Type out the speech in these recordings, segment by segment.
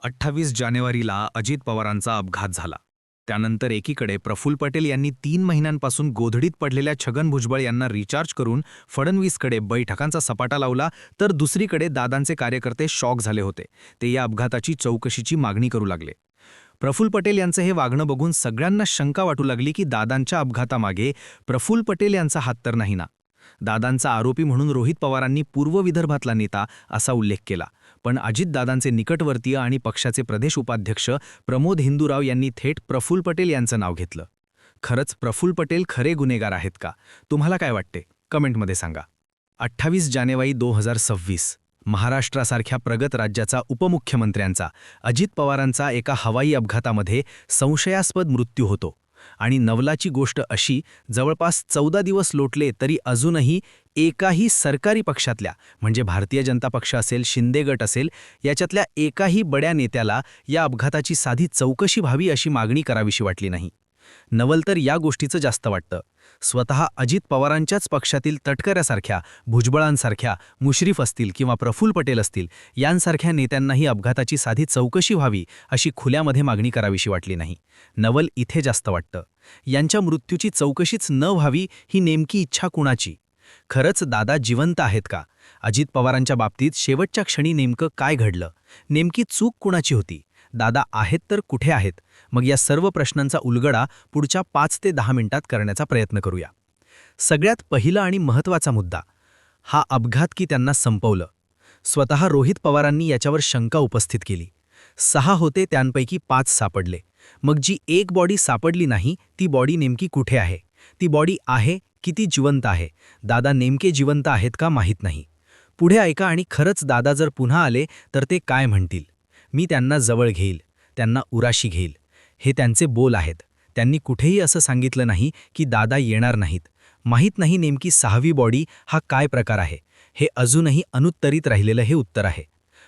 28 जानेवारीला अजित पवारांचा अपघात झाला. त्यानंतर एकीकडे प्रफुल्ल पटेल यांनी 3 महिन्यांपासून गोधडीत पडलेल्या छगन भुजबळ यांना रिचार्ज करून फडणवीसकडे बैठकांचा सपाटा लावला, तर दुसरीकडे दादांचे कार्यकर्ते शॉक झाले होते. ते या अपघाताची चौकशीची मागणी करू लागले. प्रफुल्ल पटेल यांचे हे वागणं बघून सगळ्यांना शंका वाटू लागली की दादांच्या अपघातामागे प्रफुल्ल पटेल यांचा हात तर नाही ना. दादांचा आरोपी म्हणून रोहित पवारांनी पूर्व विदर्भातला नेता असा उल्लेख केला, पण अजितदादांचे निकटवर्तीय आणि पक्षाचे प्रदेश उपाध्यक्ष प्रमोद हिंदूराव यांनी थेट प्रफुल्ल पटेल यांचं नाव घेतलं. खरंच प्रफुल्ल पटेल खरे गुन्हेगार आहेत का? तुम्हाला काय वाटते? कमेंटमध्ये सांगा. 28 जानेवारी 2026 महाराष्ट्रासारख्या प्रगत राज्याचा उपमुख्यमंत्र्यांचा अजित पवारांचा एका हवाई अपघातामध्ये संशयास्पद मृत्यू होतो. आणि नवलाची गोष्ट अशी, जवळपास 14 दिवस लोटले तरी अजूनही एकाही सरकारी पक्षातल्या, म्हणजे भारतीय जनता पक्ष असेल, शिंदे गट असेल, याच्यातल्या एकाही बड्या नेत्याला या अपघाताची साधी चौकशी व्हावी अशी मागणी करावीशी वाटली नाही. नवल तर या गोष्टीचं जास्त वाटतं. स्वतः अजित पवारांच्याच पक्षातील तटकऱ्यासारख्या, भुजबळांसारख्या, मुश्रीफ असतील किंवा प्रफुल्ल पटेल असतील, यांसारख्या नेत्यांनाही अपघाताची साधी चौकशी व्हावी अशी खुल्यामध्ये मागणी करावीशी वाटली नाही. नवल इथे जास्त वाटतं. यांच्या मृत्यूची चौकशीच न व्हावी ही नेमकी इच्छा कुणाची? खरंच दादा जिवंत आहेत का? अजित पवारांच्या बाबतीत शेवटच्या क्षणी नेमकं काय घडलं? नेमकी चूक कुणाची होती? दादा आहेत तर कुठे आहेत? मग या सर्व प्रश्नांचा उलगडा पुढच्या 5 ते 10 मिनिटात करण्याचा प्रयत्न करूया. सगळ्यात पहिला आणि महत्त्वाचा मुद्दा, हा अपघात की त्यांना संपवलं? स्वतः रोहित पवारांनी याच्यावर शंका उपस्थित केली. 6 होते, त्यांपैकी 5 सापडले. मग जी एक बॉडी सापडली नाही, ती बॉडी नेमकी कुठे आहे? ती बॉडी आहे की ती जिवंत आहे? दादा नेमके जिवंत आहेत का माहीत नाही. पुढे ऐका आणि खरंच दादा जर पुन्हा आले तर ते काय म्हणतील? मी त्यांना जवळ घेईल, त्यांना उराशी घेईल, हे त्यांचे बोल आहेत. त्यांनी कुठेही असं सांगितलं नाही की दादा येणार नाहीत. माहीत नाही नेमकी 6वी बॉडी हा काय प्रकार आहे. हे अजूनही अनुत्तरित राहिलेलं हे उत्तर आहे.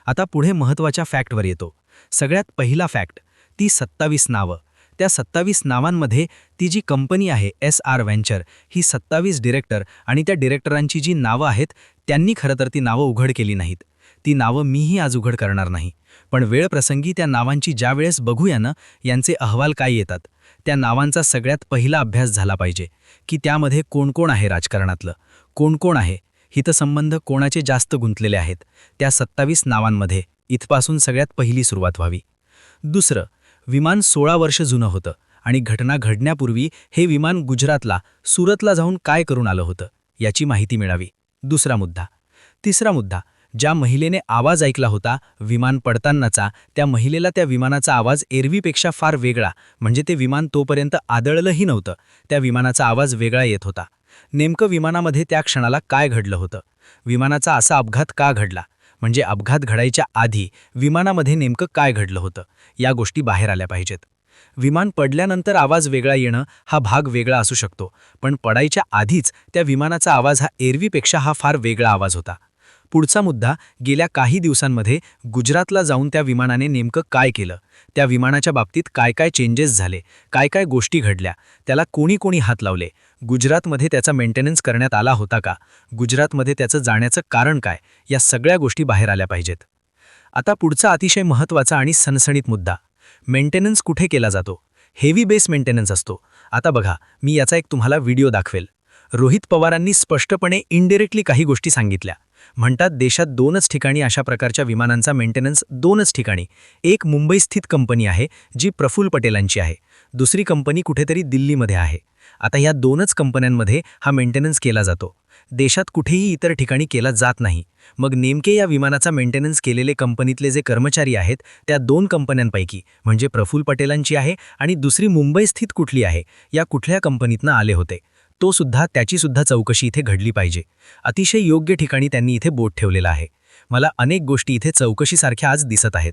आता पुढे महत्त्वाच्या फॅक्टवर येतो. सगळ्यात पहिला फॅक्ट, ती 27 नावं. त्या 27 नावांमध्ये ती जी कंपनी आहे SR व्हेंचर, ही 27 डिरेक्टर आणि त्या डिरेक्टरांची जी नावं आहेत, त्यांनी खरं तर ती नावं उघड केली नाहीत. ती नावं मीही आज उघड करणार नाही. पण वेळप्रसंगी त्या नावांची ज्या वेळेस बघूया ना, यांचे अहवाल काय येतात, त्या नावांचा सगळ्यात पहिला अभ्यास झाला पाहिजे की त्यामध्ये कोण कोण आहे राजकारणातलं, कोण कोण आहे, हितसंबंध कोणाचे जास्त गुंतलेले आहेत त्या 27 नावांमध्ये. इथपासून सगळ्यात पहिली सुरुवात व्हावी. दुसरं, विमान 16 वर्ष जुनं होतं आणि घटना घडण्यापूर्वी हे विमान गुजरातला, सुरतला जाऊन काय करून आलं होतं याची माहिती मिळावी. दुसरा मुद्दा. तिसरा मुद्दा, ज्या महिलेने आवाज ऐकला होता विमान पडतानाचा, त्या महिलेला त्या विमानाचा आवाज एरवीपेक्षा फार वेगळा, म्हणजे ते विमान तोपर्यंत आदळलंही नव्हतं, त्या विमानाचा आवाज वेगळा येत होता. नेमकं विमानामध्ये त्या क्षणाला काय घडलं होतं? विमानाचा असा अपघात का घडला? म्हणजे अपघात घडायच्या आधी विमानामध्ये नेमकं काय घडलं होतं? या गोष्टी बाहेर आल्या पाहिजेत. विमान पडल्यानंतर आवाज वेगळा येणं हा भाग वेगळा असू शकतो, पण पडायच्या आधीच त्या विमानाचा आवाज हा एरवीपेक्षा हा फार वेगळा आवाज होता. पुढचा मुद्दा, गेल्या काही दिवसांमध्ये गुजरातला जाऊन त्या विमानाने नेमकं काय केलं? त्या विमानाच्या बाबतीत काय काय चेंजेस झाले, काय काय गोष्टी घडल्या, त्याला कोणी कोणी हात लावले, गुजरातमध्ये त्याचा मेंटेनन्स करण्यात आला होता का, गुजरातमध्ये त्याचं जाण्याचं कारण काय, या सगळ्या गोष्टी बाहेर आल्या पाहिजेत. आता पुढचा अतिशय महत्त्वाचा आणि सणसणीत मुद्दा, मेंटेनन्स कुठे केला जातो? हेवी बेस मेंटेनन्स असतो. आता बघा, मी याचा एक तुम्हाला व्हिडिओ दाखवेल. रोहित पवारांनी स्पष्टपणे इनडायरेक्टली काही गोष्टी सांगितल्या. म्हणतात देशात 2च ठिकाणी अशा प्रकारच्या विमानांचा मेंटेनन्स, 2च ठिकाणी. एक मुंबई स्थित कंपनी आहे जी प्रफुल्ल पटेलांची आहे, दुसरी कंपनी कुठेतरी दिल्लीमध्ये आहे. आता या 2च कंपन्यांमध्ये हा मेंटेनन्स केला जातो. देशात कुठेही इतर ठिकाणी केला जात नाही. मग नेमके या विमानाचा मेंटेनन्स केलेले कंपनीतले जे कर्मचारी आहेत, त्या 2 कंपन्यांपैकी म्हणजे प्रफुल्ल पटेलांची आहे आणि दुसरी मुंबई स्थित कुठली आहे, या कुठल्या कंपनीतनं आले होते, तो सुद्धा, त्याची सुद्धा चौकशी इथे घडली पाहिजे. अतिशय योग्य ठिकाणी त्यांनी इथे बोट ठेवलेला आहे. मला अनेक गोष्टी इथे चौकशीसारख्या आज दिसत आहेत.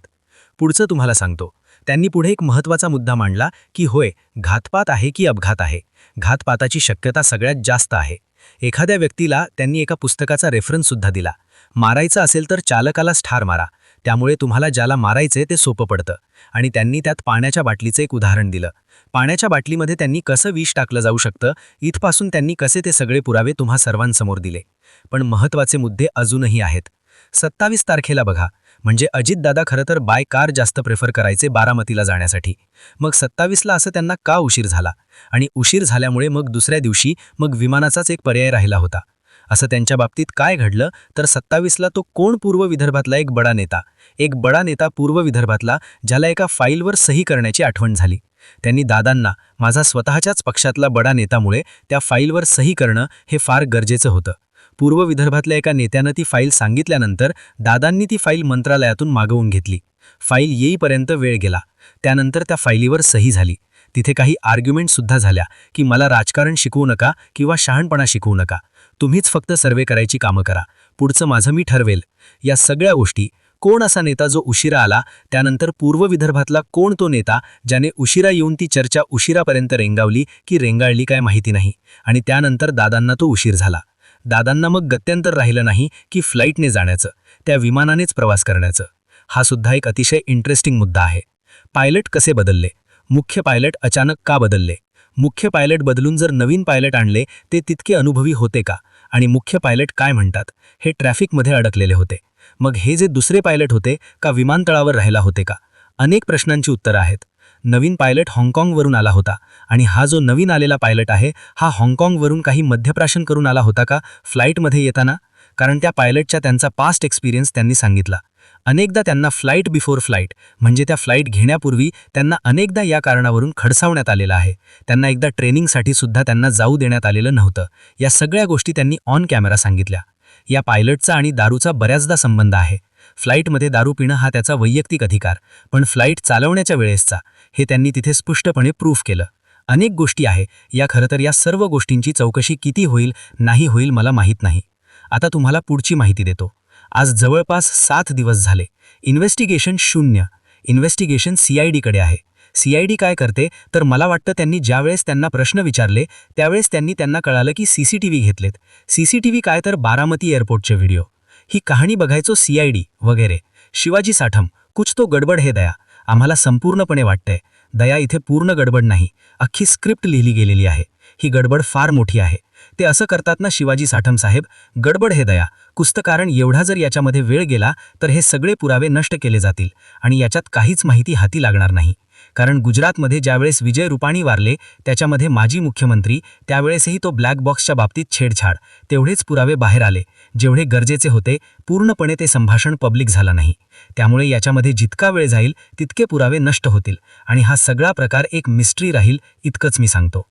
पुढचं तुम्हाला सांगतो. त्यांनी पुढे एक महत्त्वाचा मुद्दा मांडला की होय, घातपात आहे की अपघात आहे? घातपाताची शक्यता सगळ्यात जास्त आहे. एखाद्या व्यक्तीला त्यांनी एका पुस्तकाचा रेफरन्स सुद्धा दिला. मारायचं असेल तर चालकालाच ठार मारा, त्यामुळे तुम्हाला ज्याला मारायचे ते सोपं पडतं. आणि त्यांनी त्यात पाण्याच्या बाटलीचं एक उदाहरण दिलं. पाण्याच्या बाटलीमध्ये त्यांनी कसं विष टाकलं जाऊ शकतं, इथपासून त्यांनी कसे ते सगळे पुरावे तुम्हा सर्वांसमोर दिले. पण महत्त्वाचे मुद्दे अजूनही आहेत. 27 तारखेला बघा, म्हणजे अजितदादा खरं तर बाय कार जास्त प्रेफर करायचे बारामतीला जाण्यासाठी. मग 27ला असं त्यांना का उशीर झाला? आणि उशीर झाल्यामुळे मग दुसऱ्या दिवशी मग विमानाचाच एक पर्याय राहिला होता. असं त्यांच्या बाबतीत काय घडलं तर 27ला तो कोण पूर्व विदर्भातला एक बडा नेता पूर्व विदर्भातला, ज्याला एका फाईलवर सही करण्याची आठवण झाली. त्यांनी दादांना, माझा स्वतःच्याच पक्षातला बडा नेतामुळे त्या फाईलवर सही करणं हे फार गरजेचं होतं. पूर्व विदर्भातल्या एका नेत्यानं ती फाईल सांगितल्यानंतर दादांनी ती फाईल मंत्रालयातून मागवून घेतली. फाईल येईपर्यंत वेळ गेला. त्यानंतर त्या फाईलीवर सही झाली. तिथे काही आर्ग्युमेंटसुद्धा झाल्या की मला राजकारण शिकवू नका किंवा शहाणपणा शिकवू नका, तुम्हीच फक्त सर्वे करायची कामं करा, पुढचं माझं मी ठरवेल. या सगळ्या गोष्टी, कोण असा नेता जो उशिरा आला, त्यानंतर पूर्व विदर्भातला कोण तो नेता ज्याने उशिरा येऊन ती चर्चा उशिरापर्यंत रेंगावली की रेंगाळली काय माहिती नाही, आणि त्यानंतर दादांना तो उशीर झाला. दादांना मग गत्यंतर राहिलं नाही की फ्लाईटने जाण्याचं, त्या विमानानेच प्रवास करण्याचं. हा सुद्धा एक अतिशय इंटरेस्टिंग मुद्दा आहे. पायलट कसे बदलले? मुख्य पायलट अचानक का बदलले? मुख्य पायलट बदलून जर नवीन पायलट आणले ते तितके अनुभवी होते का? आणि मुख्य पायलट काय म्हणतात? हे ट्रॅफिकमध्ये अडकलेले होते. मग हे जे दुसरे पायलट होते का विमानतळावर राहिला होते का? अनेक प्रश्नांची उत्तरं आहेत. नवीन पायलट हाँगकाँगवरून आला होता, आणि हा जो नवीन आलेला पायलट आहे हा हाँगकाँगवरून काही मध्यप्राशन करून आला होता का फ्लाईटमध्ये येताना? कारण त्या पायलटच्या त्यांचा पास्ट एक्सपिरियन्स त्यांनी सांगितला. अनेकदा त्यांना फ्लाईट बिफोर फ्लाईट, म्हणजे त्या फ्लाईट घेण्यापूर्वी त्यांना अनेकदा या कारणावरून खडसावण्यात आलेलं आहे. त्यांना एकदा ट्रेनिंगसाठी सुद्धा त्यांना जाऊ देण्यात आलेलं नव्हतं. या सगळ्या गोष्टी त्यांनी ऑन कॅमेरा सांगितल्या. या पायलटचा आणि दारूचा बऱ्याचदा संबंध आहे. फ्लाईटमध्ये दारू पिणं हा त्याचा वैयक्तिक अधिकार, पण फ्लाईट चालवण्याच्या वेळेसचा, हे त्यांनी तिथे स्पष्टपणे प्रूफ केलं. अनेक गोष्टी आहे या. खरं तर या सर्व गोष्टींची चौकशी किती होईल नाही होईल मला माहीत नाही. आता तुम्हाला पुढची माहिती देतो. आज जवळपास 7 दिवस झाले. इन्व्हेस्टिगेशन शून्य. इन्व्हेस्टिगेशन CIDकडे आहे. CID काय करते तर मला वाटतं त्यांनी ज्यावेळेस त्यांना प्रश्न विचारले त्यावेळेस त्यांना कळालं की CCTV घेतलेत. CCTV काय तर बारामती एअरपोर्टचे व्हिडिओ. ही कहाणी बघायचो CID वगैरे. शिवाजी साठम, कुछ तो गडबड है दया. आम्हाला संपूर्णपणे वाटतंय दया इथे पूर्ण गडबड नाही, अख्खी स्क्रिप्ट लिहिली गेलेली आहे. ही गडबड फार मोठी आहे. ते असं करतात ना शिवाजी साठम साहेब, गडबड हे दया कुस्त, कारण एवढा जर याच्यामध्ये वेळ गेला तर हे सगळे पुरावे नष्ट केले जातील आणि याच्यात काहीच माहिती हाती लागणार नाही. कारण गुजरातमध्ये ज्यावेळेस विजय रुपाणी वारले त्याच्यामध्ये माजी मुख्यमंत्री, त्यावेळेसही तो ब्लॅक बॉक्सच्या बाबतीत छेडछाड, तेवढेच पुरावे बाहेर आले जेवढे गरजेचे होते. पूर्णपणे ते संभाषण पब्लिक झालं नाही. त्यामुळे याच्यामध्ये जितका वेळ जाईल तितके पुरावे नष्ट होतील आणि हा सगळा प्रकार एक मिस्ट्री राहील, इतकंच मी सांगतो.